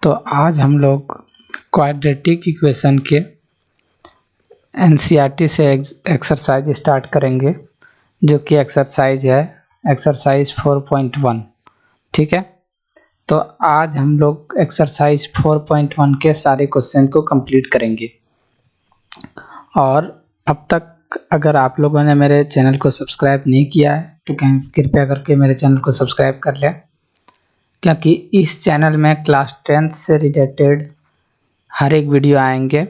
तो आज हम लोग क्वाड्रेटिक इक्वेशन के एनसीईआरटी से एक्सरसाइज स्टार्ट करेंगे, जो कि एक्सरसाइज है एक्सरसाइज 4.1। ठीक है, तो आज हम लोग एक्सरसाइज 4.1 के सारे क्वेश्चन को कंप्लीट करेंगे। और अब तक अगर आप लोगों ने मेरे चैनल को सब्सक्राइब नहीं किया है तो कृपया करके मेरे चैनल को सब्सक्राइब कर लें, क्योंकि इस चैनल में क्लास 10th से रिलेटेड हर एक वीडियो आएंगे,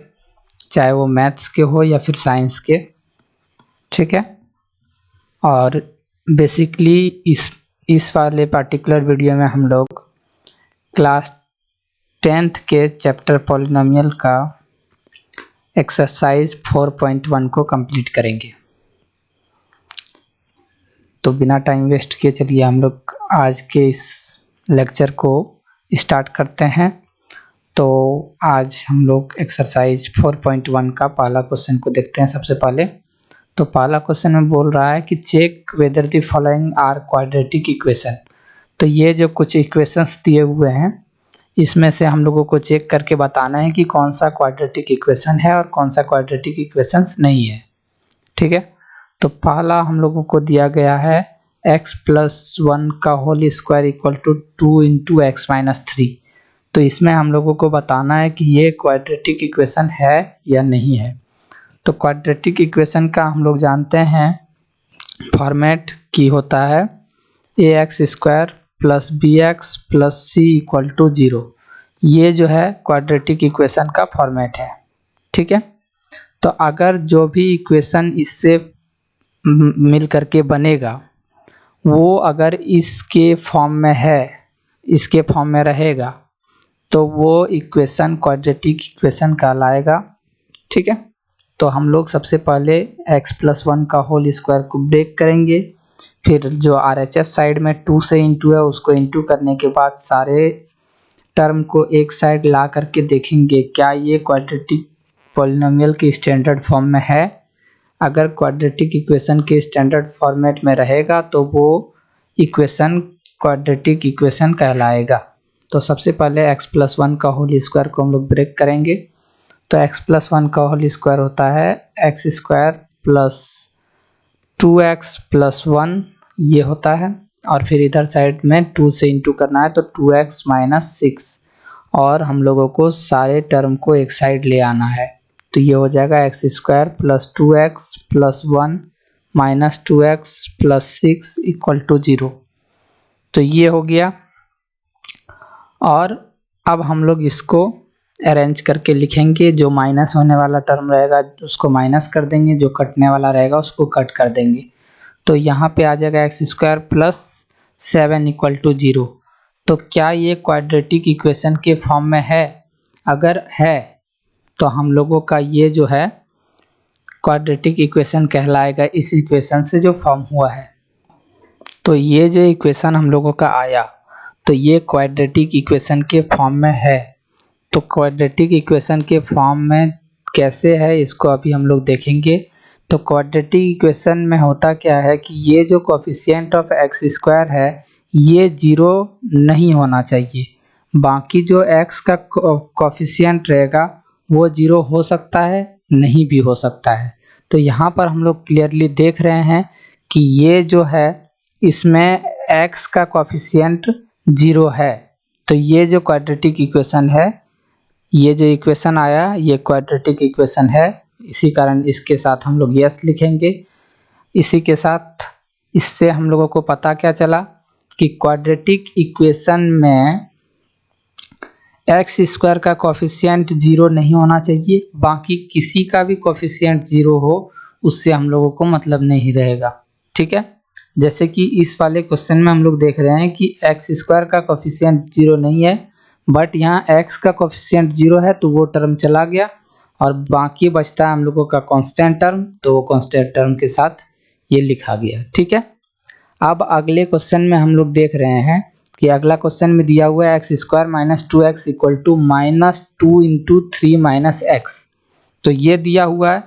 चाहे वो मैथ्स के हो या फिर साइंस के। ठीक है, और बेसिकली इस वाले पर्टिकुलर वीडियो में हम लोग क्लास 10th के चैप्टर पॉलिनोमियल का एक्सरसाइज 4.1 को कंप्लीट करेंगे। तो बिना टाइम वेस्ट किए चलिए हम लोग आज के इस लेक्चर को स्टार्ट करते हैं। तो आज हम लोग एक्सरसाइज 4.1 का पहला क्वेश्चन को देखते हैं। सबसे पहले तो पहला क्वेश्चन में बोल रहा है कि check whether the following are quadratic equation. तो ये जो कुछ इक्वेशंस दिए हुए हैं, इसमें से हम लोगों को चेक करके बताना है कि कौन सा क्वाड्रेटिक इक्वेशन है और कौन सा क्वाड्रेटिक इक्वेशंस नहीं है। ठीक है, तो पहला हम लोगों को दिया गया है x+1 का whole square equal to 2 into X minus 3। तो इसमें हम लोगों को बताना है कि ये क्वाड्रेटिक इक्वेशन है या नहीं है। तो क्वाड्रेटिक इक्वेशन का हम लोग जानते हैं फॉर्मेट की होता है ax² plus bx plus c equal to 0। ये जो है क्वाड्रेटिक इक्वेशन का फॉर्मेट है। ठीक है, तो अगर जो भी इक्वेशन इससे मिल करके बनेगा वो अगर इसके फॉर्म में है, इसके फॉर्म में रहेगा, तो वो इक्वेशन क्वाड्रेटिक इक्वेशन कहलाएगा। ठीक है, तो हम लोग सबसे पहले x+1 का होल स्क्वायर को ब्रेक करेंगे, फिर जो RHS साइड में 2 से इंटू है उसको इंटू करने के बाद सारे टर्म को एक साइड ला करके देखेंगे क्या ये क्वाड्रेटिक पॉलिनोमियल के स्टैंडर्ड फॉर्म में है। अगर क्वाड्रेटिक इक्वेशन के स्टैंडर्ड फॉर्मेट में रहेगा तो वो इक्वेशन क्वाड्रेटिक इक्वेशन कहलाएगा। तो सबसे पहले x+1 का होल स्क्वायर को हम लोग ब्रेक करेंगे। तो x+1 का होल स्क्वायर होता है x² प्लस 2x प्लस 1, ये होता है। और फिर इधर साइड में 2 से इंटू करना है तो 2x माइनस 6, और हम लोगों को सारे टर्म को एक साइड ले आना है। तो ये हो जाएगा x² plus 2x plus 1 minus 2x plus 6 equal to 0। तो ये हो गया। और अब हम लोग इसको अरेंज करके लिखेंगे। जो माइनस होने वाला टर्म रहेगा उसको माइनस कर देंगे, जो कटने वाला रहेगा उसको कट कर देंगे। तो यहाँ पे आ जाएगा x² प्लस 7 इक्वल टू 0। तो क्या ये क्वाड्रेटिक इक्वेशन के फॉर्म में है? अगर है तो हम लोगों का ये जो है क्वाड्रेटिक इक्वेशन कहलाएगा, इस इक्वेशन से जो फॉर्म हुआ है। तो ये जो इक्वेशन हम लोगों का आया तो ये क्वाड्रेटिक इक्वेशन के फॉर्म में है। तो क्वाड्रेटिक इक्वेशन के फॉर्म में कैसे है इसको अभी हम लोग देखेंगे। तो क्वाड्रेटिक इक्वेशन में होता क्या है कि ये जो कोफिशिएंट ऑफ x² है ये 0 नहीं होना चाहिए। बाकी जो x का कोफिशिएंट रहेगा वो 0 हो सकता है, नहीं भी हो सकता है। तो यहाँ पर हम लोग क्लियरली देख रहे हैं कि ये जो है इसमें x का कोफिशिएंट 0 है। तो ये जो क्वाड्रेटिक इक्वेशन है, ये जो इक्वेशन आया ये क्वाड्रेटिक इक्वेशन है। इसी कारण इसके साथ हम लोग यस लिखेंगे। इसी के साथ इससे हम लोगों को पता क्या चला कि क्वाड्रेटिक इक्वेशन में x² का कोफिशिएंट 0 नहीं होना चाहिए। बाकी किसी का भी कोफिशिएंट 0 हो उससे हम लोगों को मतलब नहीं रहेगा। ठीक है, जैसे कि इस वाले क्वेश्चन में हम लोग देख रहे हैं कि x² का कोफिशिएंट 0 नहीं है, बट यहाँ x का कोफिशिएंट 0 है तो वो टर्म चला गया और बाकी बचता है हम लोगों का कांस्टेंट टर्म। तो वो कांस्टेंट टर्म के साथ ये लिखा गया। ठीक है, अब अगले क्वेश्चन में हम लोग देख रहे हैं कि अगला क्वेश्चन में दिया हुआ है x² minus 2x equal to -2 into 3 minus x। तो ये दिया हुआ है,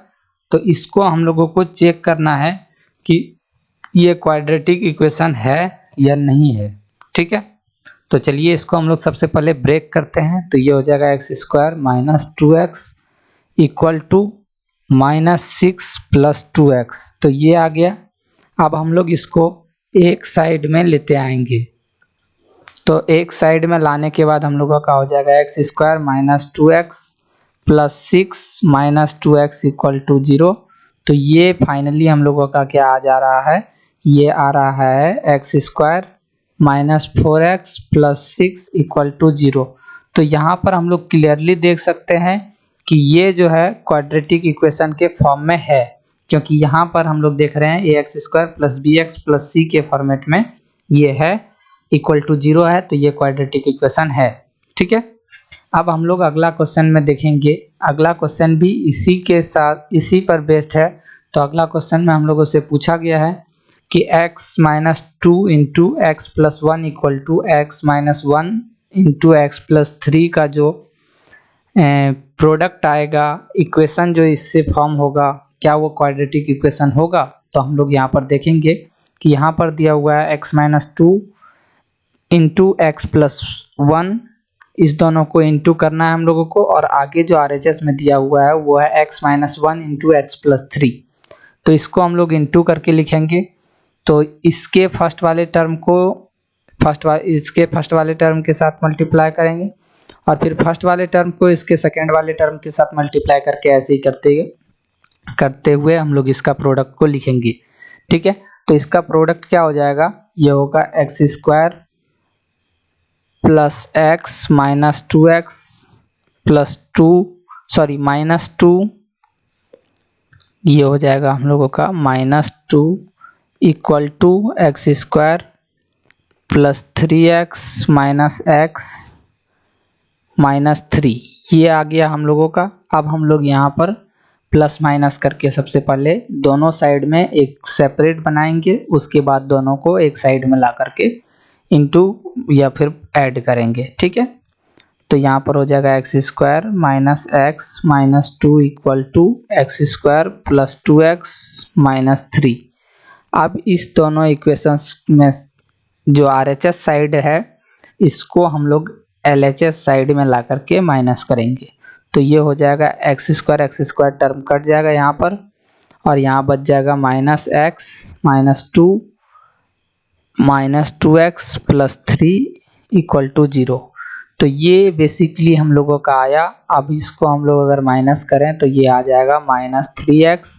तो इसको हम लोगों को चेक करना है कि ये क्वाड्रेटिक इक्वेशन है या नहीं है। ठीक है, तो चलिए इसको हम लोग सबसे पहले ब्रेक करते हैं। तो ये हो जाएगा X square minus 2x equal to -6 plus 2x। तो ये आ गया। अब हम लोग इसको एक साइड में लेते आएंगे। तो एक साइड में लाने के बाद हम लोगों का हो जाएगा X square minus 2x plus 6 minus 2x equal to 0। तो ये फाइनली हम लोगों का क्या आ जा रहा है, ये आ रहा है X square minus 4x plus 6 equal to 0। तो यहाँ पर हम लोग क्लियरली देख सकते हैं कि ये जो है क्वाड्रेटिक इक्वेशन के फॉर्म में है, क्योंकि यहाँ पर हम लोग देख रहे हैं A X square plus B X plus C के फॉर्मेट में ये है, इक्वल टू 0 है। तो ये क्वाड्रेटिक इक्वेशन है। ठीक है, अब हम लोग अगला क्वेश्चन में देखेंगे। अगला क्वेश्चन भी इसी के साथ इसी पर बेस्ड है। तो अगला क्वेश्चन में हम लोगों से पूछा गया है कि x minus 2 into X plus 1 equal to X minus 1 into X plus 3 का जो प्रोडक्ट आएगा, इक्वेशन जो इससे फॉर्म होगा, क्या वो क्वाड्रेटिक इक्वेशन होगा। तो हम लोग यहाँ पर देखेंगे कि यहाँ पर दिया हुआ है x minus 2 into X plus 1, इस दोनों को इंटू करना है हम लोगों को, और आगे जो RHS में दिया हुआ है वो है x minus 1 into X plus 3। तो इसको हम लोग इंटू करके लिखेंगे। तो इसके फर्स्ट वाले टर्म को इसके फर्स्ट वाले टर्म के साथ मल्टीप्लाई करेंगे, और फिर फर्स्ट वाले टर्म को इसके सेकेंड वाले टर्म के साथ मल्टीप्लाई करके ऐसे ही करते हुए हम लोग इसका प्रोडक्ट को लिखेंगे। ठीक है, तो इसका प्रोडक्ट क्या हो जाएगा, ये होगा X square plus X minus 2x plus 2 minus 2, ये हो जाएगा हम लोगों का -2 equal to X square plus 3x minus x minus 3। ये आ गया हम लोगों का। अब हम लोग यहाँ पर प्लस माइनस करके सबसे पहले दोनों साइड में एक सेपरेट बनाएंगे, उसके बाद दोनों को एक साइड में ला करके इंटू या फिर ऐड करेंगे। ठीक है, तो यहाँ पर हो जाएगा X square minus X minus 2 equal to X square plus 2x minus 3। अब इस दोनों इक्वेशंस में जो RHS साइड है इसको हम लोग LHS साइड में ला करके माइनस करेंगे। तो ये हो जाएगा एक्स स्क्वायर टर्म कट जाएगा यहाँ पर, और यहाँ बच जाएगा minus X minus 2 minus 2x plus 3 equal to 0। तो ये बेसिकली हम लोगों का आया। अब इसको हम लोग अगर माइनस करें तो ये आ जाएगा minus 3x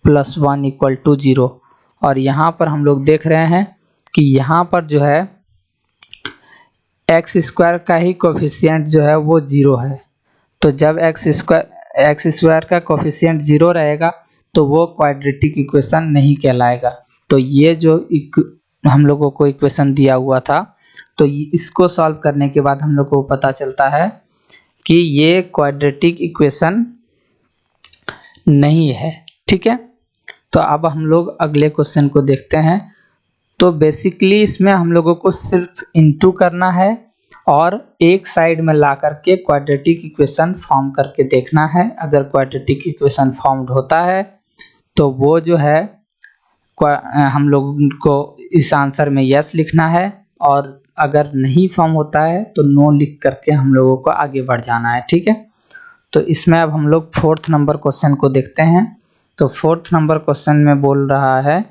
plus 1 equal to 0। और यहाँ पर हम लोग देख रहे हैं कि यहाँ पर जो है एक्स स्क्वायर का ही कोफिशिएंट जो है वो 0 है। तो जब एक्स स्क्वायर का कोफिशिएंट 0 रहेगा तो वो क्वाड्रेटिक इक्वेशन नहीं कहलाएगा। तो ये जो हम लोगों को इक्वेशन दिया हुआ था, तो इसको सॉल्व करने के बाद हम लोग को पता चलता है कि ये क्वाड्रेटिक इक्वेशन नहीं है। ठीक है, तो अब हम लोग अगले क्वेश्चन को देखते हैं। तो बेसिकली इसमें हम लोगों को सिर्फ इंटू करना है और एक साइड में ला करके क्वाड्रेटिक इक्वेशन फॉर्म करके देखना है। अगर क्वाड्रेटिक इक्वेशन फॉर्म्ड होता है तो वो जो है हम लोग को इस आंसर में यस लिखना है, और अगर नहीं फॉर्म होता है तो नो लिख करके हम लोगों को आगे बढ़ जाना है। ठीक है, तो इसमें अब हम लोग 4th नंबर क्वेश्चन को देखते हैं। तो 4th नंबर क्वेश्चन में बोल रहा है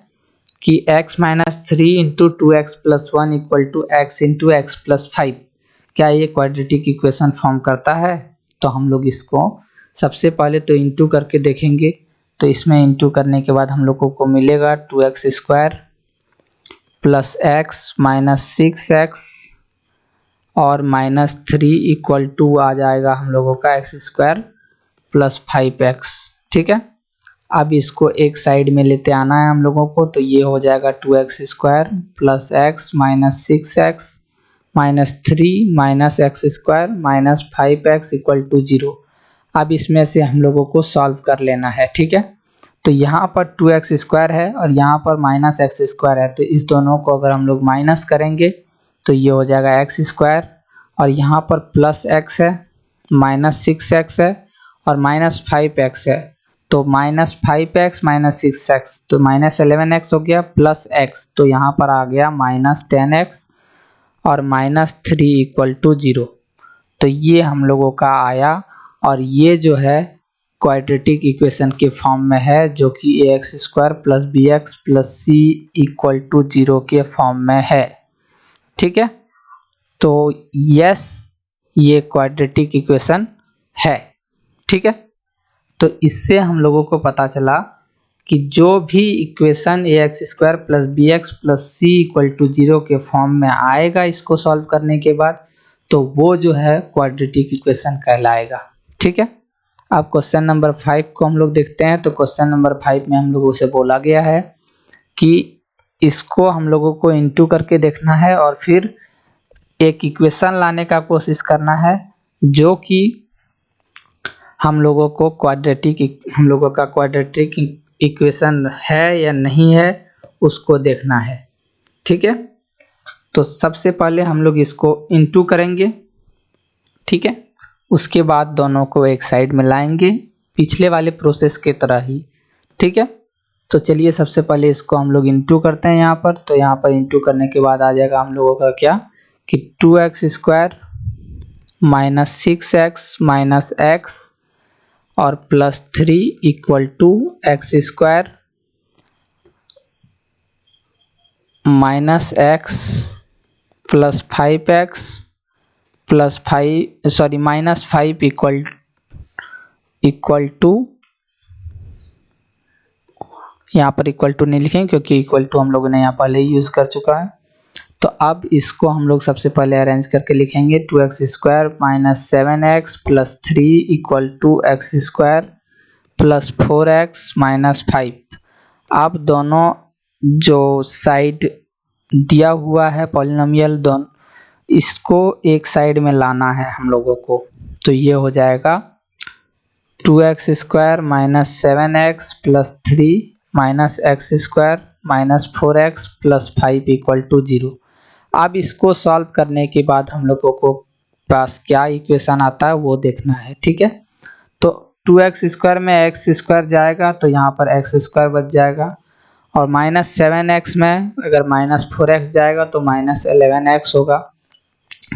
कि x minus 3 into 2x plus 1 equal to X into X plus 5, क्या ये क्वाड्रेटिक इक्वेशन फॉर्म करता है। तो हम लोग इसको सबसे पहले तो इंटू करके देखेंगे। तो इसमें इंटू करने के बाद हम लोगों को मिलेगा 2x square plus x minus 6x और माइनस 3 इक्वल टू आ जाएगा हम लोगों का x स्क्वायर प्लस 5x। ठीक है, अब इसको एक साइड में लेते आना है हम लोगों को। तो ये हो जाएगा 2x square plus x minus 6x minus 3 minus x square minus 5x equal to 0। अब इसमें से हम लोगों को सॉल्व कर लेना है। ठीक है, तो यहाँ पर 2x स्क्वायर है और यहाँ पर माइनस x स्क्वायर है। तो इस दोनों को अगर हम लोग माइनस करेंगे तो ये हो जाएगा x स्क्वायर, और यहाँ पर प्लस x है, माइनस 6x है और माइनस 5x है। तो माइनस 5x माइनस 6x तो माइनस 11x हो गया, प्लस x तो यहाँ पर आ गया माइनस 10x, और -3 इक्वल टू 0। तो ये हम लोगों का आया और ये जो है क्वाड्रेटिक इक्वेशन के फॉर्म में है, जो कि ax² + bx + c equal to 0 के फॉर्म में है। ठीक है, तो यस, ये क्वाड्रेटिक इक्वेशन है। ठीक है, तो इससे हम लोगों को पता चला कि जो भी equation ax² + bx + c equal to 0 के फॉर्म में आएगा इसको सॉल्व करने के बाद, तो वो जो है क्वाड्रेटिक इक्वेशन कहलाएगा। ठीक है, अब क्वेश्चन नंबर 5 को हम लोग देखते हैं। तो क्वेश्चन नंबर 5 में हम लोगों से बोला गया है कि इसको हम लोगों को इनटू करके देखना है और फिर एक इक्वेशन लाने का कोशिश करना है जो कि हम लोगों का क्वाड्रेटिक इक्वेशन है या नहीं है उसको देखना है। ठीक है, तो सबसे पहले हम लोग इसको इनटू करेंगे। ठीक है, उसके बाद दोनों को एक साइड में लाएंगे पिछले वाले प्रोसेस के तरह ही। ठीक है, तो चलिए सबसे पहले इसको हम लोग इनटू करते हैं यहाँ पर। तो यहाँ पर इनटू करने के बाद आ जाएगा हम लोगों का क्या कि 2x² - 6x - x और +3 equal to x² - x + 5x -5 equal to, यहाँ पर इक्वल टू नहीं लिखेंगे क्योंकि इक्वल टू हम लोगों ने यहाँ पहले ही यूज कर चुका है। तो अब इसको हम लोग सबसे पहले अरेंज करके लिखेंगे 2x² - 7x + 3 equal to x² + 4x - 5। अब दोनों जो साइड दिया हुआ है पॉलिनोमियल, दोनों इसको एक साइड में लाना है हम लोगों को। तो ये हो जाएगा 2x² - 7x + 3 -x² - 4x + 5 equal to 0। अब इसको सॉल्व करने के बाद हम लोगों को पास क्या इक्वेशन आता है वो देखना है। ठीक है, तो 2x² में x² जाएगा तो यहाँ पर x² बच जाएगा, और -7x में अगर -4x जाएगा तो -11x होगा,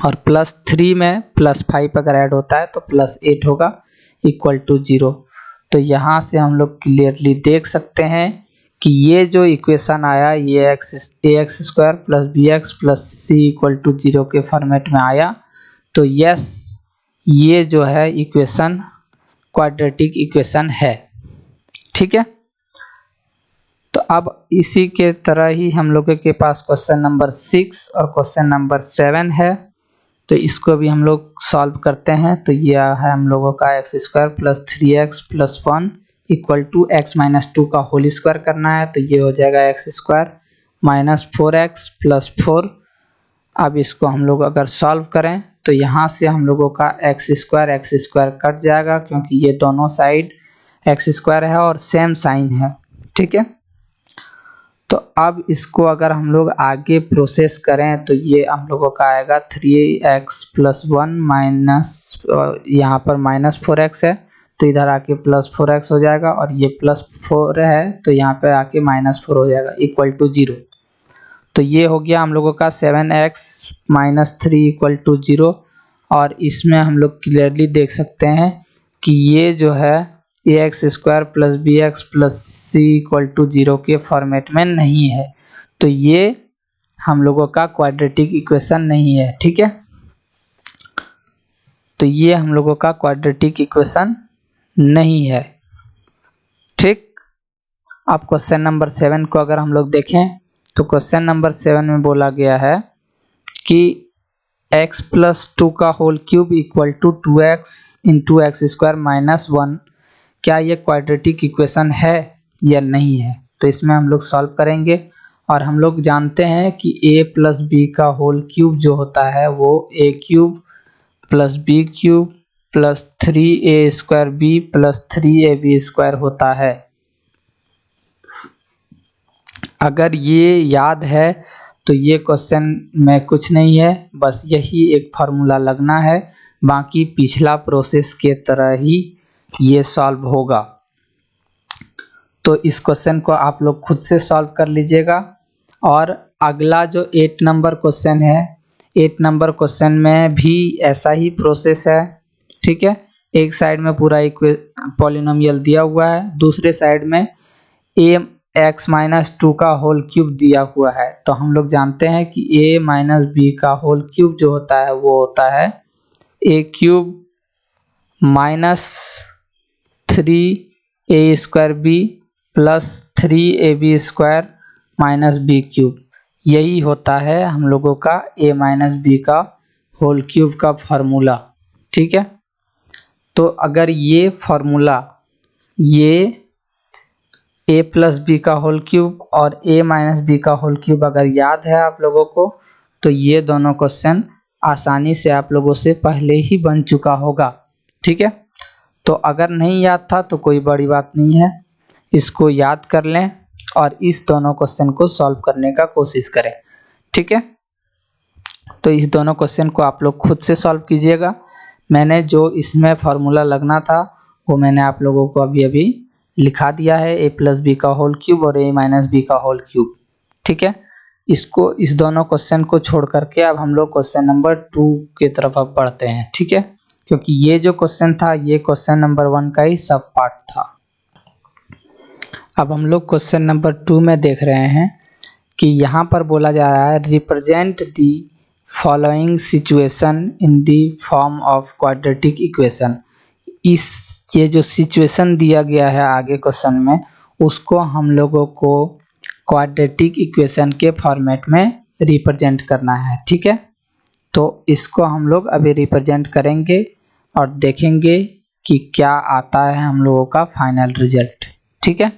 और +3 में +5 अगर ऐड होता है तो +8 होगा इक्वल टू 0। तो यहाँ से हम लोग क्लियरली देख सकते हैं कि ये जो इक्वेशन आया ये ax² + bx + c equal to 0 के फॉर्मेट में आया। तो यस, ये जो है इक्वेशन क्वाड्रेटिक इक्वेशन है। ठीक है, तो अब इसी के तरह ही हम लोगों के पास क्वेश्चन नंबर 6 और क्वेश्चन नंबर 7 है। तो इसको भी हम लोग सॉल्व करते हैं। तो यह है हम लोगों का x² + 3x + 1 equal to x - 2 का होल स्क्वायर करना है। तो ये हो जाएगा x² - 4x + 4। अब इसको हम लोग अगर सॉल्व करें तो यहाँ से हम लोगों का x² कट जाएगा क्योंकि ये दोनों साइड x² है और सेम साइन है। ठीक है, तो अब इसको अगर हम लोग आगे प्रोसेस करें तो ये हम लोगों का आएगा 3x + 1 माइनस, यहाँ पर -4x है तो इधर आके +4x हो जाएगा, और ये +4 है तो यहाँ पे आके -4 हो जाएगा इक्वल टू 0। तो ये हो गया हम लोगों का 7x - 3 इक्वल टू 0। और इसमें हम लोग क्लियरली देख सकते हैं कि ये जो है ax² + bx + c equal to 0 के फॉर्मेट में नहीं है। तो ये हम लोगों का क्वाड्रेटिक इक्वेशन नहीं है। ठीक है, तो ये हम लोगों का क्वाड्रेटिक इक्वेशन नहीं है। ठीक, अब क्वेश्चन नंबर 7 को अगर हम लोग देखें तो क्वेश्चन नंबर 7 में बोला गया है कि x + 2 का whole cube equal to 2x × x² - 1, क्या ये क्वाड्रेटिक इक्वेशन है या नहीं है। तो इसमें हम लोग सॉल्व करेंगे, और हम लोग जानते हैं कि a + b का होल क्यूब जो होता है वो a³ + b³ + 3a²b + 3ab² होता है। अगर ये याद है तो ये क्वेश्चन में कुछ नहीं है, बस यही एक फार्मूला लगना है, बाकी पिछला प्रोसेस के तरह ही ये सॉल्व होगा। तो इस क्वेश्चन को आप लोग खुद से सॉल्व कर लीजिएगा। और अगला जो 8 नंबर क्वेश्चन है 8 नंबर क्वेश्चन में भी ऐसा ही प्रोसेस है। ठीक है, एक साइड में पूरा पॉलिनोमियल दिया हुआ है, दूसरे साइड में a(x - 2) का होल क्यूब दिया हुआ है। तो हम लोग जानते हैं कि a - b का होल क्यूब जो होता है वो होता है a³ - 3a² plus 3ab² b³ यही होता है हम लोगों का a - b का होल क्यूब का फॉर्मूला। ठीक है, तो अगर ये फॉर्मूला ये a + b का होल क्यूब और a - b का होल क्यूब अगर याद है आप लोगों को, तो ये दोनों क्वेश्चन आसानी से आप लोगों से पहले ही बन चुका होगा। ठीक है, तो अगर नहीं याद था तो कोई बड़ी बात नहीं है, इसको याद कर लें और इस दोनों क्वेश्चन को सॉल्व करने का कोशिश करें। ठीक है, तो इस दोनों क्वेश्चन को आप लोग खुद से सॉल्व कीजिएगा। मैंने जो इसमें फॉर्मूला लगना था वो मैंने आप लोगों को अभी लिखा दिया है, a + b का होल क्यूब और a - b का होल क्यूब। ठीक है, इस दोनों क्वेश्चन को छोड़ करके अब हम लोग क्वेश्चन नंबर 2 की तरफ अब बढ़ते हैं। ठीक है, क्योंकि ये जो क्वेश्चन था ये क्वेश्चन नंबर 1 का ही सब पार्ट था। अब हम लोग क्वेश्चन नंबर 2 में देख रहे हैं कि यहाँ पर बोला जा रहा है represent the following situation in the form of quadratic equation. ये जो सिचुएशन दिया गया है आगे क्वेश्चन में, उसको हम लोगों को क्वाड्रेटिक इक्वेशन के फॉर्मेट में रिप्रेजेंट करना है। ठीक है, तो इसको हम लोग अभी रिप्रेजेंट करेंगे और देखेंगे कि क्या आता है हम लोगों का फाइनल रिजल्ट। ठीक है,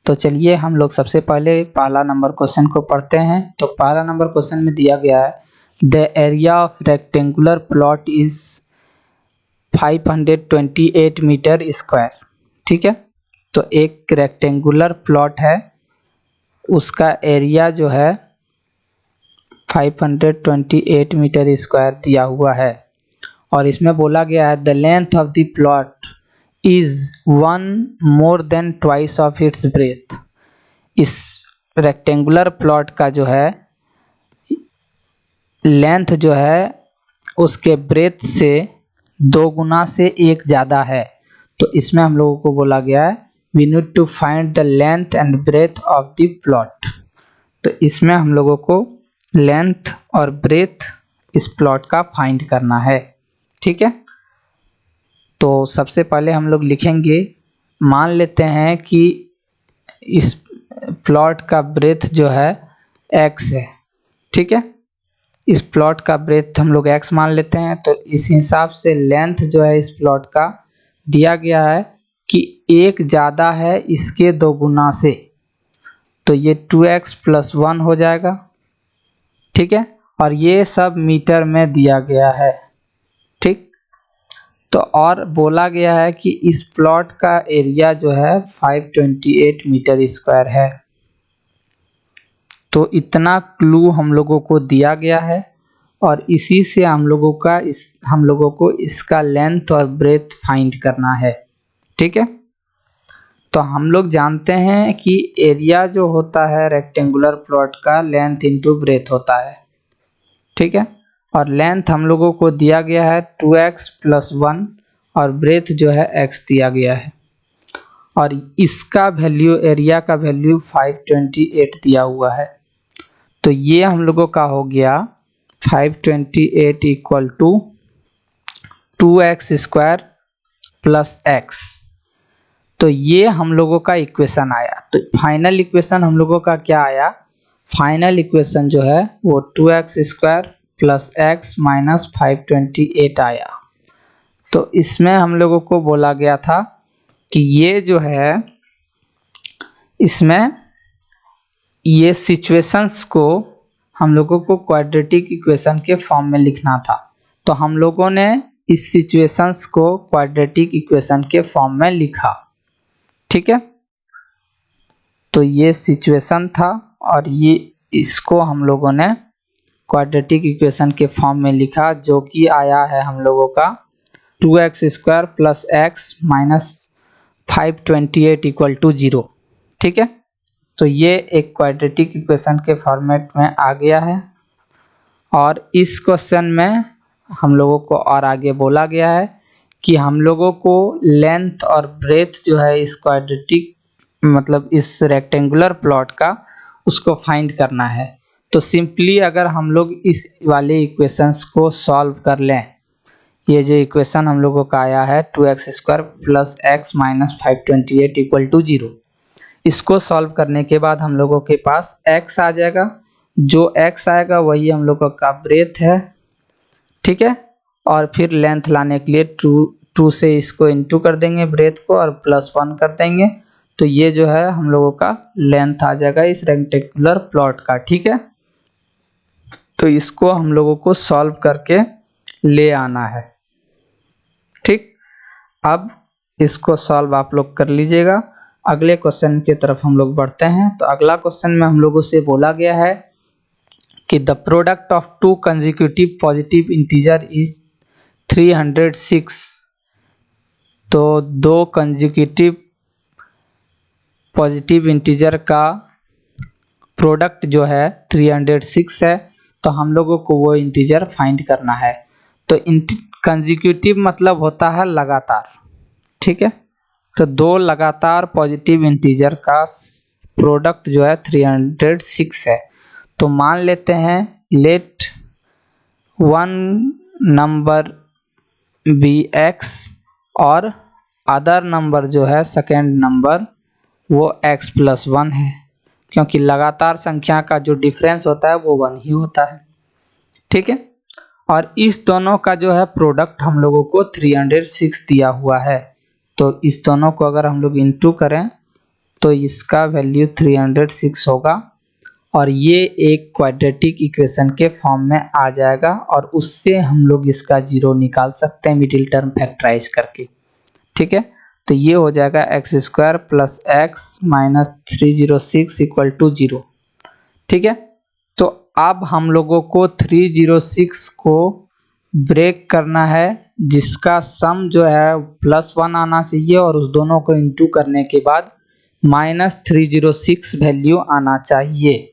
तो चलिए हम लोग सबसे पहले पहला नंबर क्वेश्चन को पढ़ते हैं। तो पहला नंबर क्वेश्चन में दिया गया है the area of rectangular plot is 528 metre square. ठीक है, तो एक रेक्टेंगुलर प्लॉट है, उसका एरिया जो है 528 मीटर स्क्वायर दिया हुआ है और इसमें बोला गया है the length of the plot is 1 more than twice of its breadth। इस रेक्टेंगुलर प्लॉट का जो है लेंथ जो है उसके ब्रेथ से 2 गुना से 1 ज़्यादा है। तो इसमें हम लोगों को बोला गया है we need to find the length and breadth of the plot. तो इसमें हम लोगों को लेंथ और ब्रेथ इस प्लॉट का फाइंड करना है। ठीक है, तो सबसे पहले हम लोग लिखेंगे, मान लेते हैं कि इस प्लॉट का ब्रेथ जो है x है। ठीक है, इस प्लॉट का ब्रेथ हम लोग x मान लेते हैं। तो इस हिसाब से लेंथ जो है इस प्लॉट का दिया गया है कि 1 ज़्यादा है इसके 2 गुना से, तो ये 2x + 1 हो जाएगा। ठीक है, और ये सब मीटर में दिया गया है। ठीक, तो और बोला गया है कि इस प्लॉट का एरिया जो है 528 मीटर स्क्वायर है। तो इतना क्लू हम लोगों को दिया गया है और इसी से हम लोगों को इसका लेंथ और ब्रेथ फाइंड करना है। ठीक है, तो हम लोग जानते हैं कि एरिया जो होता है रेक्टेंगुलर प्लॉट का लेंथ इंटू ब्रेथ होता है। ठीक है, और लेंथ हम लोगों को दिया गया है 2x + 1 और ब्रेथ जो है x दिया गया है और इसका वैल्यू एरिया का वैल्यू 528 दिया हुआ है। तो ये हम लोगों का हो गया 528 = 2x² + x। तो ये हम लोगों का इक्वेशन आया। तो फाइनल इक्वेशन हम लोगों का क्या आया, फाइनल इक्वेशन जो है वो 2x² + x - 528 आया। तो इसमें हम लोगों को बोला गया था कि ये जो है इसमें ये सिचुएशंस को हम लोगों को क्वाड्रेटिक इक्वेशन के फॉर्म में लिखना था। तो हम लोगों ने इस सिचुएशंस को क्वाड्रेटिक इक्वेशन के फॉर्म में लिखा। ठीक है, तो ये सिचुएशन था और ये इसको हम लोगों ने क्वाड्रेटिक इक्वेशन के फॉर्म में लिखा, जो कि आया है हम लोगों का 2x² + x - 528 = 0। ठीक है, तो ये एक क्वाड्रेटिक इक्वेशन के फॉर्मेट में आ गया है। और इस क्वेश्चन में हम लोगों को और आगे बोला गया है कि हम लोगों को लेंथ और ब्रेथ जो है इस क्वाड्रेटिक मतलब इस रेक्टेंगुलर प्लॉट का उसको फाइंड करना है। तो सिंपली अगर हम लोग इस वाले इक्वेशंस को सॉल्व कर लें, ये जो इक्वेशन हम लोगों का आया है 2x² plus x minus 528 equal to 0, इसको सॉल्व करने के बाद हम लोगों के पास x आ जाएगा। जो x आएगा वही हम लोगों का ब्रेथ है, ठीक है। और फिर लेंथ लाने के लिए टू से इसको इनटू कर देंगे ब्रेथ को और +1 कर देंगे, तो ये जो है हम लोगों का लेंथ आ जाएगा इस रेक्टेंगुलर प्लॉट का, ठीक है। तो इसको हम लोगों को सॉल्व करके ले आना है, ठीक। अब इसको सॉल्व आप लोग कर लीजिएगा। अगले क्वेश्चन की तरफ हम लोग बढ़ते हैं। तो अगला क्वेश्चन में हम लोगों से बोला गया है कि the product of to consecutive positive integer is 306। तो दो कंसेक्यूटिव पॉजिटिव इंटीजर का प्रोडक्ट जो है 306 है, तो हम लोगों को वो इंटीजर फाइंड करना है। तो कंसेक्यूटिव मतलब होता है लगातार, ठीक है। तो दो लगातार पॉजिटिव इंटीजर का प्रोडक्ट जो है 306 है। तो मान लेते हैं let one number be x और अदर नंबर जो है सेकेंड नंबर वो x+1 है, क्योंकि लगातार संख्या का जो डिफरेंस होता है वो 1 ही होता है, ठीक है। और इस दोनों का जो है प्रोडक्ट हम लोगों को 306 दिया हुआ है। तो इस दोनों को अगर हम लोग इनटू करें तो इसका वैल्यू 306 होगा और ये एक क्वाड्रेटिक इक्वेशन के फॉर्म में आ जाएगा और उससे हम लोग इसका जीरो निकाल सकते हैं मिडिल टर्म फैक्टराइज करके, ठीक है। तो ये हो जाएगा x² plus x minus 306 equal to 0, ठीक है। तो अब हम लोगों को 306 को ब्रेक करना है, जिसका सम जो है +1 आना चाहिए और उस दोनों को इंटू करने के बाद -306 वैल्यू आना चाहिए।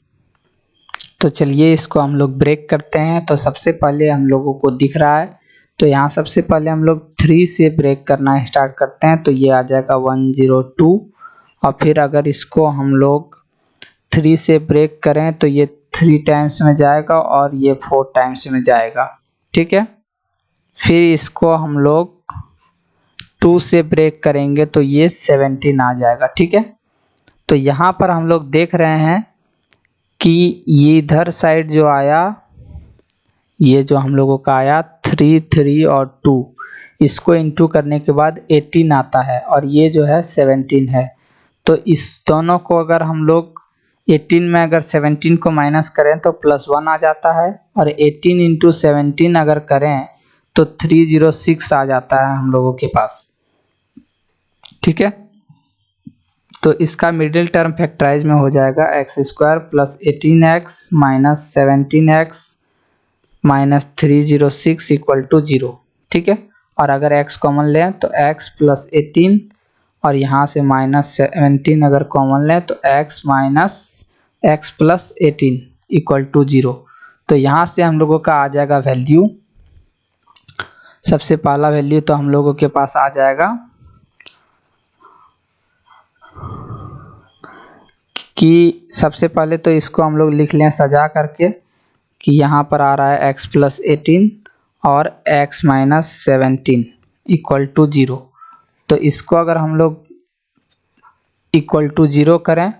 तो चलिए इसको हम लोग ब्रेक करते हैं। तो सबसे पहले हम लोगों को दिख रहा है, तो यहाँ सबसे पहले हम लोग 3 से ब्रेक करना स्टार्ट करते हैं। तो ये आ जाएगा 102 और फिर अगर इसको हम लोग 3 से ब्रेक करें तो ये 3 टाइम्स में जाएगा और ये 4 टाइम्स में जाएगा, ठीक है। फिर इसको हम लोग 2 से ब्रेक करेंगे तो ये 17 आ जाएगा, ठीक है। तो यहाँ पर हम लोग देख रहे हैं कि ये इधर साइड जो आया, ये जो हम लोगों का आया 3, 3 और 2, इसको इंटू करने के बाद 18 आता है और ये जो है 17 है। तो इस दोनों को अगर हम लोग 18 में अगर 17 को माइनस करें तो +1 आ जाता है और 18 इंटू 17 अगर करें तो 306 आ जाता है हम लोगों के पास, ठीक है। तो इसका मिडिल टर्म फैक्टराइज में हो जाएगा x² plus 18x minus 17x minus 306 equal to 0, ठीक है। और अगर x कॉमन लें तो x प्लस 18 और यहाँ से -17 अगर कॉमन लें तो x minus x plus 18 equal to 0। तो यहाँ से हम लोगों का आ जाएगा वैल्यू, सबसे पहला वैल्यू तो हम लोगों के पास आ जाएगा कि सबसे पहले तो इसको हम लोग लिख लें सजा करके कि यहाँ पर आ रहा है x प्लस 18 और x माइनस 17 इक्वल टू 0। तो इसको अगर हम लोग इक्वल टू 0 करें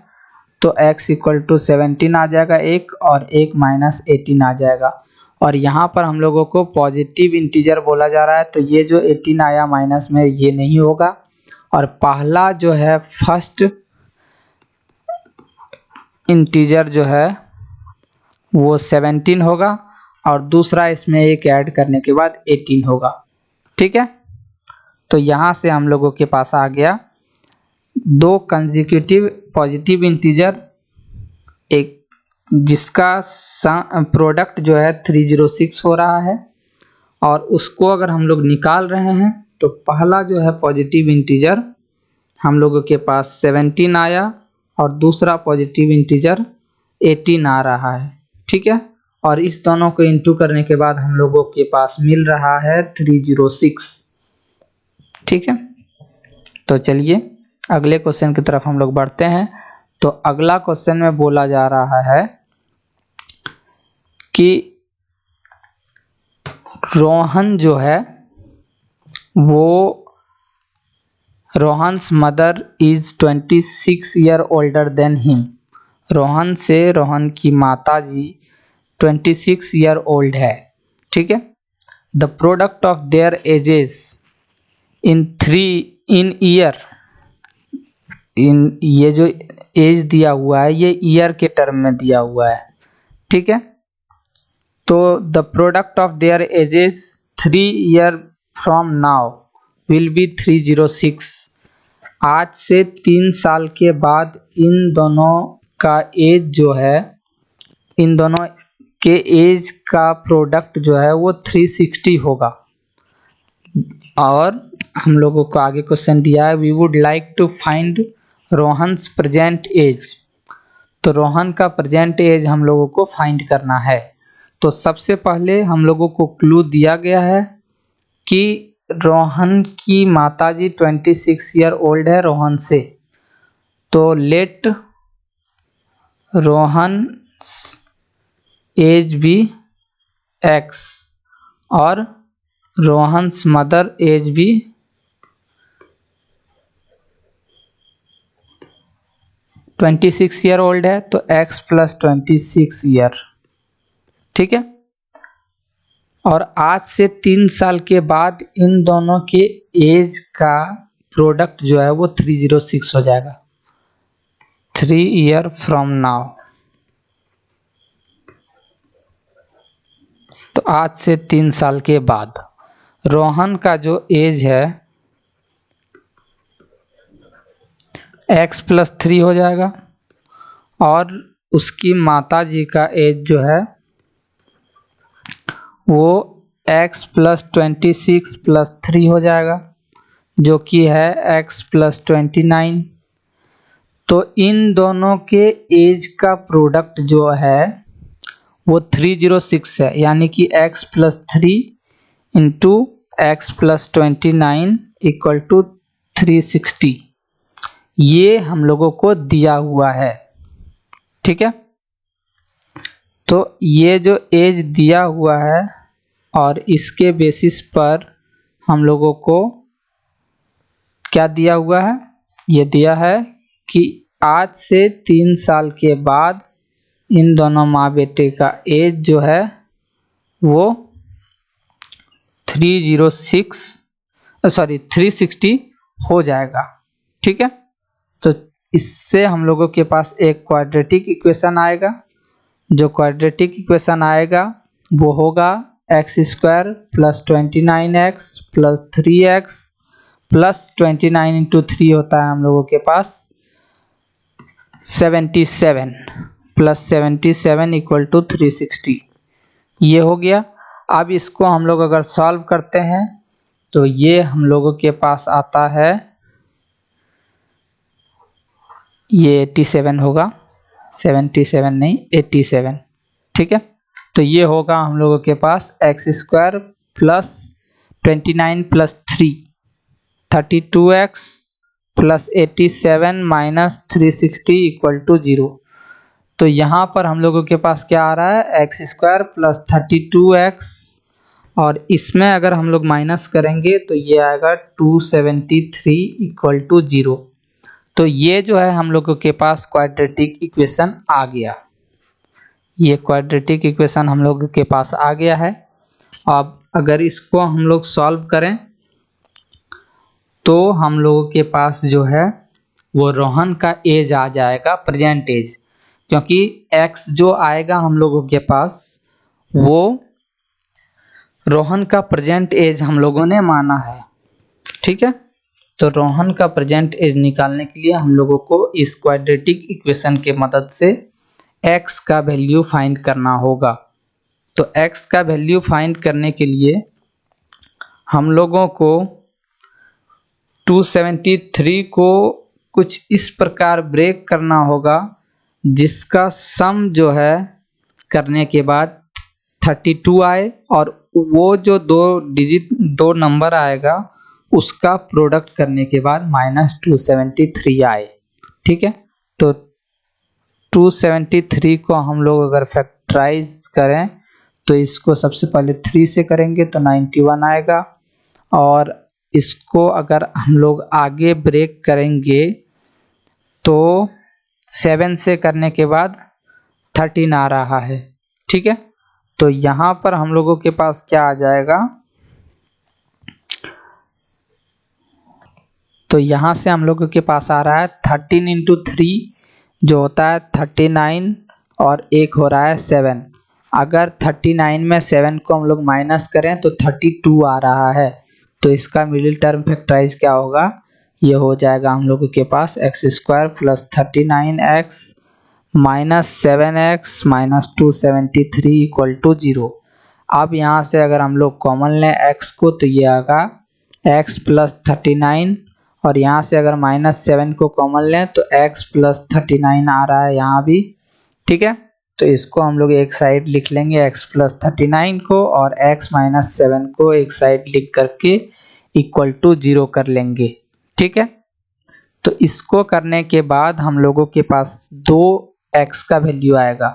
तो x इक्वल टू 17 आ जाएगा एक और एक माइनस 18 आ जाएगा। और यहाँ पर हम लोगों को पॉजिटिव इंटीजर बोला जा रहा है, तो ये जो 18 आया माइनस में ये नहीं होगा। और पहला जो है फर्स्ट इंटीजर जो है वो 17 होगा और दूसरा इसमें एक ऐड करने के बाद 18 होगा, ठीक है। तो यहाँ से हम लोगों के पास आ गया दो कंसेक्यूटिव पॉजिटिव इंटीजर, एक जिसका प्रोडक्ट जो है 306 हो रहा है और उसको अगर हम लोग निकाल रहे हैं तो पहला जो है पॉजिटिव इंटीजर हम लोगों के पास 17 आया और दूसरा पॉजिटिव इंटीजर 18 आ रहा है, ठीक है। और इस दोनों को इंटू करने के बाद हम लोगों के पास मिल रहा है 306। ठीक है, तो चलिए अगले क्वेश्चन की तरफ हम लोग बढ़ते हैं। तो अगला क्वेश्चन में बोला जा रहा है कि रोहन जो है वो Rohan's mother is 26 year older than him. Rohan से रोहन की माता जी 26 ईयर ओल्ड है। ठीक है, the product of their edges in year, ये जो एज दिया हुआ है ये ईयर के टर्म में दिया हुआ है। ठीक है, तो the product of their edges 3 year from now will be 306। आज से 3 साल के बाद इन दोनों का एज जो है, इन दोनों के एज का प्रोडक्ट जो है वो 360 होगा। और हम लोगों को आगे क्वेश्चन दिया है, we would like to find Rohan's present age. तो रोहन का प्रेजेंट एज हम लोगों को फाइंड करना है। तो सबसे पहले हम लोगों को क्लू दिया गया है कि रोहन की माताजी 26 ईयर ओल्ड है रोहन से। तो लेट रोहन एज भी x और रोहन्स मदर एज भी 26 ईयर ओल्ड है, तो x + 26 ईयर। ठीक है, और आज से 3 साल के बाद इन दोनों के एज का प्रोडक्ट जो है वो 306 हो जाएगा, 3 ईयर फ्रॉम नाउ। तो आज से 3 साल के बाद रोहन का जो एज है x + 3 हो जाएगा और उसकी माता जी का एज जो है वो x + 26 + 3 हो जाएगा, जो कि है x + 29। तो इन दोनों के एज का प्रोडक्ट जो है वो 306 है, यानी कि x + 3 × x + 29 = 360। ये हम लोगों को दिया हुआ है। ठीक है, तो ये जो एज दिया हुआ है और इसके बेसिस पर हम लोगों को क्या दिया हुआ है, ये दिया है कि आज से 3 साल के बाद इन दोनों माँ बेटे का एज जो है वो 360 हो जाएगा। ठीक है, तो इससे हम लोगों के पास एक क्वाड्रेटिक इक्वेशन आएगा। जो क्वाड्रेटिक इक्वेशन आएगा वो होगा x² + 29x + 3x + 29 × 3 होता है हम लोगों के पास 77 + 77 = 360। ये हो गया। अब इसको हम लोग अगर सॉल्व करते हैं तो ये हम लोगों के पास आता है, ये 87 होगा, 77 नहीं 87। ठीक है, तो ये होगा हम लोगों के पास x² + 29 + 3 32x + 87 - 360 = 0। तो यहाँ पर हम लोगों के पास क्या आ रहा है, x² + 32x, और इसमें अगर हम लोग माइनस करेंगे तो ये आएगा 273 = 0। तो ये जो है हम लोगों के पास क्वाड्रेटिक इक्वेशन आ गया। ये क्वाड्रेटिक इक्वेशन हम लोगों के पास आ गया है। अब अगर इसको हम लोग सॉल्व करें तो हम लोगों के पास जो है वो रोहन का एज आ जाएगा, प्रेजेंट एज, क्योंकि x जो आएगा हम लोगों के पास वो रोहन का प्रेजेंट एज हम लोगों ने माना है। ठीक है, तो रोहन का प्रेजेंट एज निकालने के लिए हम लोगों को इस क्वाड्रेटिक इक्वेशन के मदद से x का वैल्यू फाइंड करना होगा। तो x का वैल्यू फाइंड करने के लिए हम लोगों को 273 को कुछ इस प्रकार ब्रेक करना होगा जिसका सम जो है करने के बाद 32 आए और वो जो दो नंबर आएगा उसका प्रोडक्ट करने के बाद -273 आए। ठीक है, तो 273 को हम लोग अगर फैक्टराइज करें तो इसको सबसे पहले 3 से करेंगे तो 91 आएगा, और इसको अगर हम लोग आगे ब्रेक करेंगे तो 7 से करने के बाद 13 आ रहा है। ठीक है, तो यहाँ पर हम लोगों के पास क्या आ जाएगा, तो यहाँ से हम लोगों के पास आ रहा है 13 × 3 जो होता है 39, और एक हो रहा है 7। अगर 39 में 7 को हम लोग माइनस करें तो 32 आ रहा है, तो इसका मिडिल टर्म फैक्टराइज क्या होगा, ये हो जाएगा हम लोगों के पास x² + 39x - 7x - 273 = 0। अब यहाँ से अगर हम लोग कॉमन लें x को तो ये आएगा x + 39, और यहाँ से अगर -7 को कॉमन लें तो x + 39 आ रहा है यहाँ भी। ठीक है, तो इसको हम लोग एक साइड लिख लेंगे x + 39 को, और x - 7 को एक साइड लिख करके = 0 कर लेंगे। ठीक है, तो इसको करने के बाद हम लोगों के पास 2x का वैल्यू आएगा।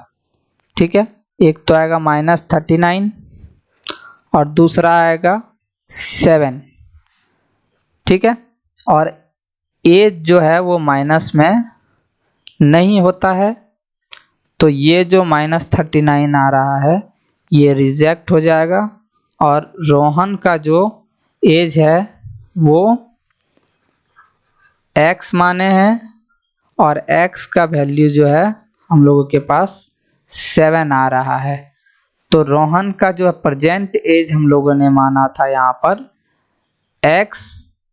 ठीक है, एक तो आएगा -39 और दूसरा आएगा 7। ठीक है, और एज जो है वो माइनस में नहीं होता है, तो ये जो -39 आ रहा है ये रिजेक्ट हो जाएगा, और रोहन का जो एज है वो x माने हैं, और x का वैल्यू जो है हम लोगों के पास 7 आ रहा है। तो रोहन का जो प्रेजेंट एज हम लोगों ने माना था यहाँ पर x,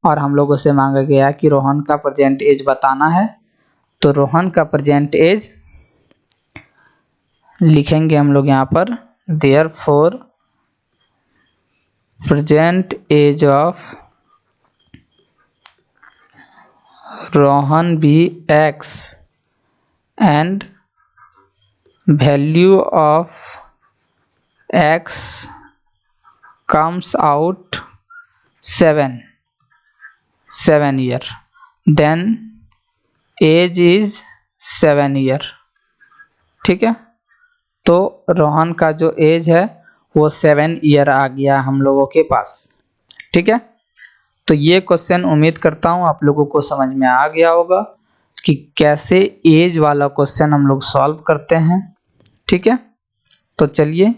और हम लोगों से मांगा गया कि रोहन का प्रेजेंट एज बताना है, तो रोहन का प्रेजेंट एज लिखेंगे हम लोग यहाँ पर, therefore present age of Rohan be x and value of x comes out 7 year, then age is 7 year। ठीक है, तो रोहन का जो एज है वो 7 ईयर आ गया हम लोगों के पास। ठीक है, तो ये क्वेश्चन उम्मीद करता हूँ आप लोगों को समझ में आ गया होगा कि कैसे एज वाला क्वेश्चन हम लोग सॉल्व करते हैं। ठीक है, तो चलिए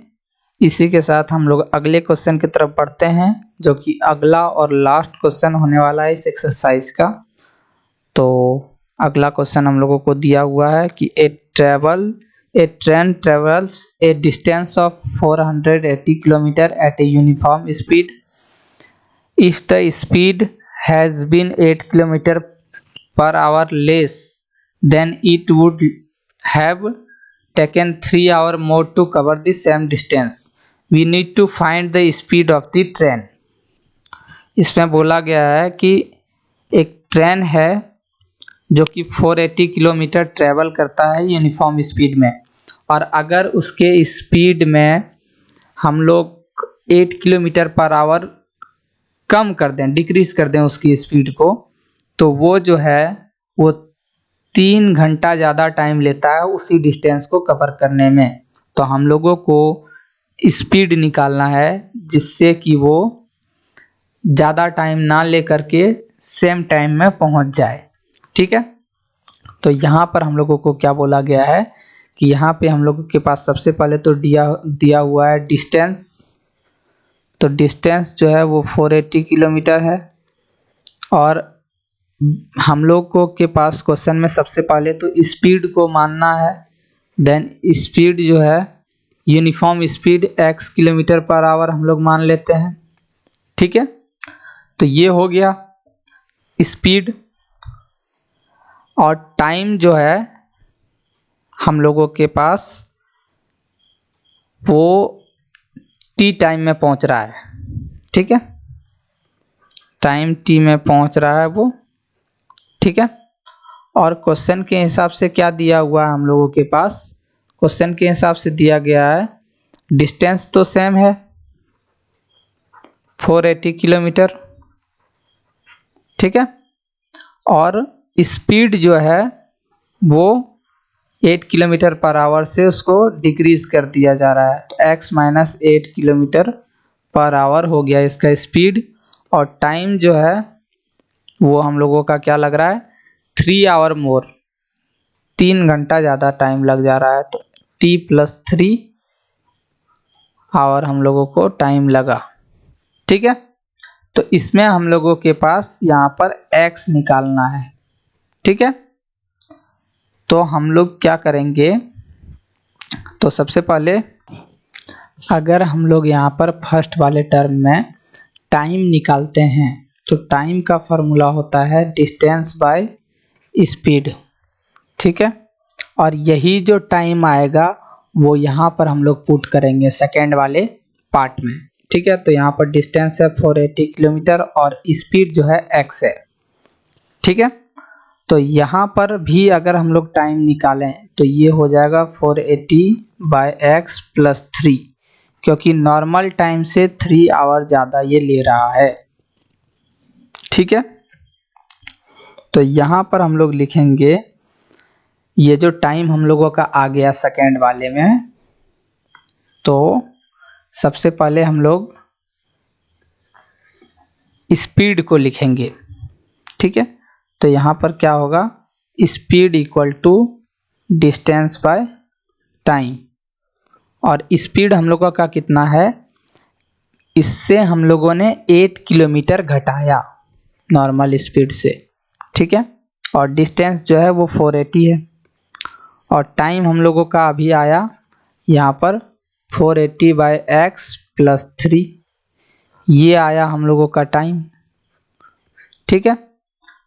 इसी के साथ हम लोग अगले क्वेश्चन की तरफ बढ़ते हैं, जो कि अगला और लास्ट क्वेश्चन होने वाला है इस एक्सरसाइज का। तो अगला क्वेश्चन हम लोगों को दिया हुआ है कि a train travels a distance of 480 kilometre at a uniform speed. If the speed has been 8 km/h less, then it would have taken 3 hours more to cover the same distance. We need to find the speed of the train. इसमें बोला गया है कि एक train है जो कि 480 kilometre travel करता है यूनिफॉर्म स्पीड में, और अगर उसके स्पीड में हम लोग 8 km/h कम कर दें, डिक्रीज कर दें उसकी स्पीड को, तो वो जो है वो 3 घंटा ज़्यादा टाइम लेता है उसी डिस्टेंस को कवर करने में। तो हम लोगों को स्पीड निकालना है जिससे कि वो ज़्यादा टाइम ना ले करके सेम टाइम में पहुंच जाए। ठीक है, तो यहाँ पर हम लोगों को क्या बोला गया है कि यहाँ पे हम लोगों के पास सबसे पहले तो दिया हुआ है डिस्टेंस। तो डिस्टेंस जो है वो 480 किलोमीटर है, और हम लोग को के पास क्वेश्चन में सबसे पहले तो स्पीड को मानना है। देन स्पीड जो है यूनिफॉर्म स्पीड x km/h हम लोग मान लेते हैं। ठीक है, तो ये हो गया स्पीड, और टाइम जो है हम लोगों के पास वो t टाइम में पहुंच रहा है। ठीक है, टाइम t में पहुंच रहा है वो। ठीक है, और क्वेश्चन के हिसाब से क्या दिया हुआ है हम लोगों के पास, क्वेश्चन के हिसाब से दिया गया है डिस्टेंस तो सेम है 480 किलोमीटर, ठीक है, और स्पीड जो है वो 8 किलोमीटर पर आवर से उसको डिक्रीज कर दिया जा रहा है। तो x minus 8 kilometre per hour हो गया इसका स्पीड, और टाइम जो है वो हम लोगों का क्या लग रहा है 3 आवर मोर, 3 घंटा ज़्यादा टाइम लग जा रहा है। तो t प्लस 3 आवर हम लोगों को टाइम लगा, ठीक है। तो इसमें हम लोगों के पास यहाँ पर x निकालना है, ठीक है। तो हम लोग क्या करेंगे, तो सबसे पहले अगर हम लोग यहाँ पर फर्स्ट वाले टर्म में टाइम निकालते हैं तो टाइम का फॉर्मूला होता है डिस्टेंस बाय स्पीड, ठीक है। और यही जो टाइम आएगा वो यहाँ पर हम लोग पुट करेंगे सेकेंड वाले पार्ट में, ठीक है। तो यहाँ पर डिस्टेंस है 480 किलोमीटर और स्पीड जो है x है, ठीक है। तो यहाँ पर भी अगर हम लोग टाइम निकालें तो ये हो जाएगा 480 बाय x प्लस 3, क्योंकि नॉर्मल टाइम से 3 आवर ज़्यादा ये ले रहा है, ठीक है। तो यहाँ पर हम लोग लिखेंगे ये जो टाइम हम लोगों का आ गया सेकेंड वाले में, तो सबसे पहले हम लोग स्पीड को लिखेंगे, ठीक है। तो यहाँ पर क्या होगा speed equal to distance by time, और स्पीड हम लोगों का कितना है, इससे हम लोगों ने 8 किलोमीटर घटाया नॉर्मल स्पीड से, ठीक है। और डिस्टेंस जो है वो 480 है, और टाइम हम लोगों का अभी आया यहाँ पर 480 बाय x प्लस 3, ये आया हम लोगों का टाइम, ठीक है।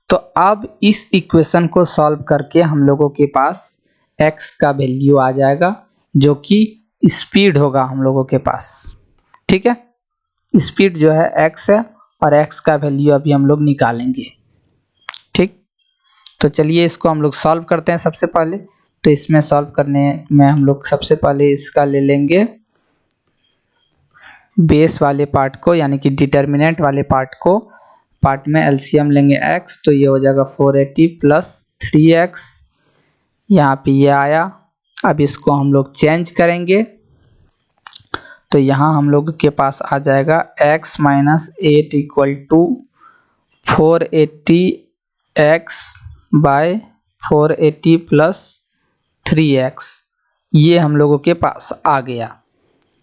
तो अब इस इक्वेशन को सॉल्व करके हम लोगों के पास x का वैल्यू आ जाएगा जो कि स्पीड होगा हम लोगों के पास, ठीक है। स्पीड जो है x है और x का वैल्यू अभी हम लोग निकालेंगे, ठीक। तो चलिए इसको हम लोग सॉल्व करते हैं सबसे पहले। तो इसमें सॉल्व करने में हम लोग सबसे पहले इसका ले लेंगे बेस वाले पार्ट को, यानी कि डिटर्मिनेंट वाले पार्ट में एलसीएम लेंगे x, तो ये हो जाएगा 480 प्लस 3x, यहाँ पे ये आया। अब इसको हम लोग चेंज करेंगे तो यहाँ हम लोग के पास आ जाएगा x minus 8 equal to 480x by 480 plus 3x, ये हम लोगों के पास आ गया,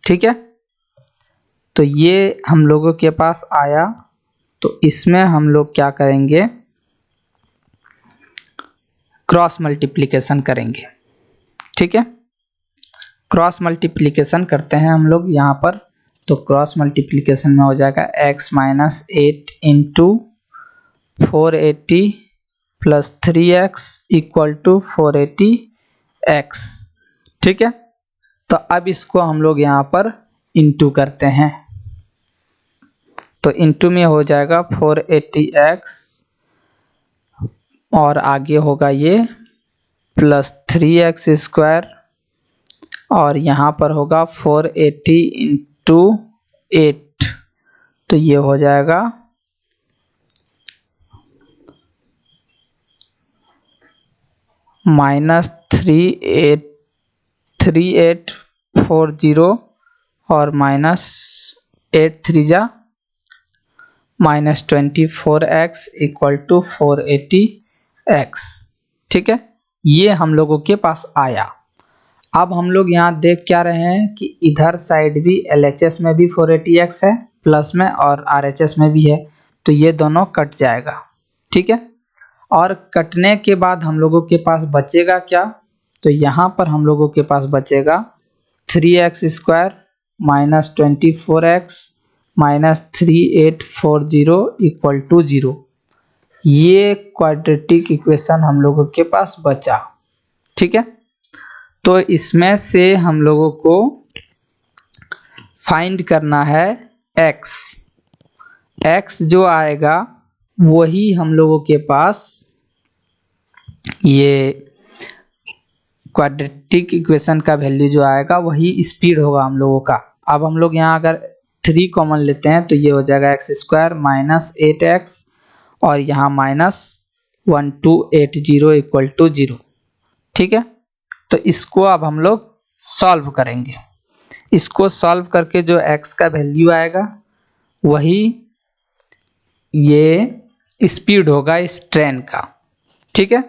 ठीक है। तो ये हम लोगों के पास आया, तो इसमें हम लोग क्या करेंगे क्रॉस मल्टीप्लिकेशन करेंगे, ठीक है। क्रॉस मल्टीप्लिकेशन करते हैं हम लोग यहाँ पर, तो क्रॉस मल्टीप्लिकेशन में हो जाएगा x minus 8 into 480 plus 3x equal to 480x, ठीक है। तो अब इसको हम लोग यहाँ पर इंटू करते हैं, तो इंटू में हो जाएगा 480x और आगे होगा ये प्लस 3x स्क्वायर, और यहाँ पर होगा 480 इंटू 8, तो ये हो जाएगा माइनस 3840 और माइनस 8 3 जा minus 24x equal to 480x, ठीक है। ये हम लोगों के पास आया। अब हम लोग यहाँ देख क्या रहे हैं कि इधर साइड भी LHS में भी 480x है प्लस में और RHS में भी है, तो ये दोनों कट जाएगा, ठीक है। और कटने के बाद हम लोगों के पास बचेगा क्या, तो यहाँ पर हम लोगों के पास बचेगा 3x square minus 24x minus 3840 equal to 0, ये क्वाड्रेटिक इक्वेशन हम लोगों के पास बचा, ठीक है। तो इसमें से हम लोगों को फाइंड करना है x जो आएगा वही हम लोगों के पास ये क्वाड्रेटिक इक्वेशन का वैल्यू जो आएगा वही स्पीड होगा हम लोगों का। अब हम लोग यहाँ अगर 3 कॉमन लेते हैं तो ये हो जाएगा x² माइनस 8x और यहाँ माइनस 1280 इक्वल टू 0। ठीक है, तो इसको अब हम लोग सॉल्व करेंगे। इसको सॉल्व करके जो x का वैल्यू आएगा वही ये स्पीड होगा इस ट्रेन का। ठीक है,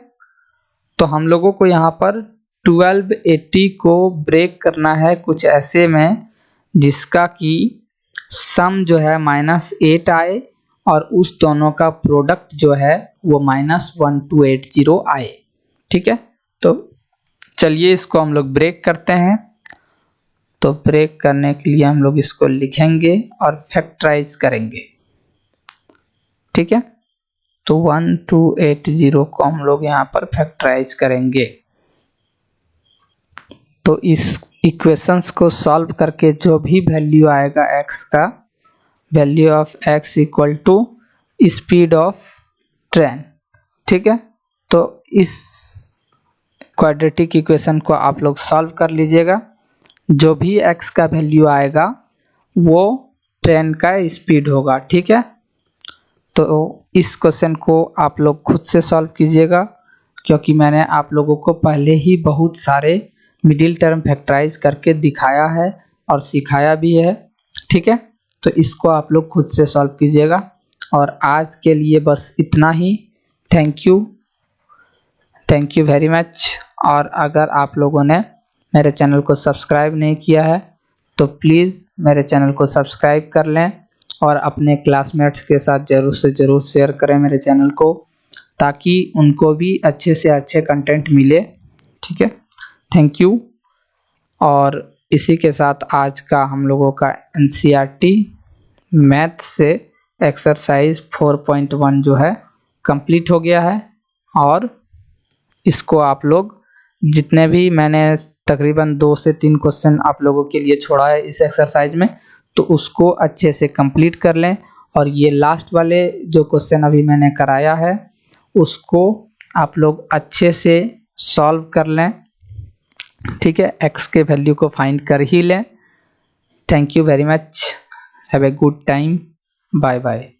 तो हम लोगों को यहाँ पर 1280 को ब्रेक करना है कुछ ऐसे में जिसका कि सम जो है -8 आए और उस दोनों का प्रोडक्ट जो है वो -1280 आए। ठीक है, तो चलिए इसको हम लोग ब्रेक करते हैं। तो ब्रेक करने के लिए हम लोग इसको लिखेंगे और फैक्टराइज करेंगे। ठीक है, तो 1280 को हम लोग यहाँ पर फैक्टराइज करेंगे। तो इस इक्वेशंस को सॉल्व करके जो भी वैल्यू आएगा x का, value of x equal to speed of train. ठीक है, तो इस क्वाड्रेटिक इक्वेशन को आप लोग सॉल्व कर लीजिएगा। जो भी x का वैल्यू आएगा वो ट्रेन का स्पीड होगा। ठीक है, तो इस क्वेश्चन को आप लोग खुद से सॉल्व कीजिएगा क्योंकि मैंने आप लोगों को पहले ही बहुत सारे मिडिल टर्म फैक्टराइज करके दिखाया है और सिखाया भी है। ठीक है, तो इसको आप लोग खुद से सॉल्व कीजिएगा। और आज के लिए बस इतना ही। Thank you very much. और अगर आप लोगों ने मेरे चैनल को सब्सक्राइब नहीं किया है तो प्लीज़ मेरे चैनल को सब्सक्राइब कर लें और अपने क्लासमेट्स के साथ ज़रूर से ज़रूर शेयर करें मेरे चैनल को, ताकि उनको भी अच्छे से अच्छे कंटेंट मिले। ठीक है, थैंक यू। और इसी के साथ आज का हम लोगों का NCERT मैथ से एक्सरसाइज 4.1 जो है कंप्लीट हो गया है। और इसको आप लोग जितने भी मैंने तकरीबन 2 से 3 क्वेश्चन आप लोगों के लिए छोड़ा है इस एक्सरसाइज में, तो उसको अच्छे से कंप्लीट कर लें। और ये लास्ट वाले जो क्वेश्चन अभी मैंने कराया है उसको आप लोग अच्छे से सॉल्व कर लें। ठीक है, x के वैल्यू को फाइंड कर ही लें। Thank you very much. Have a good time. Bye bye.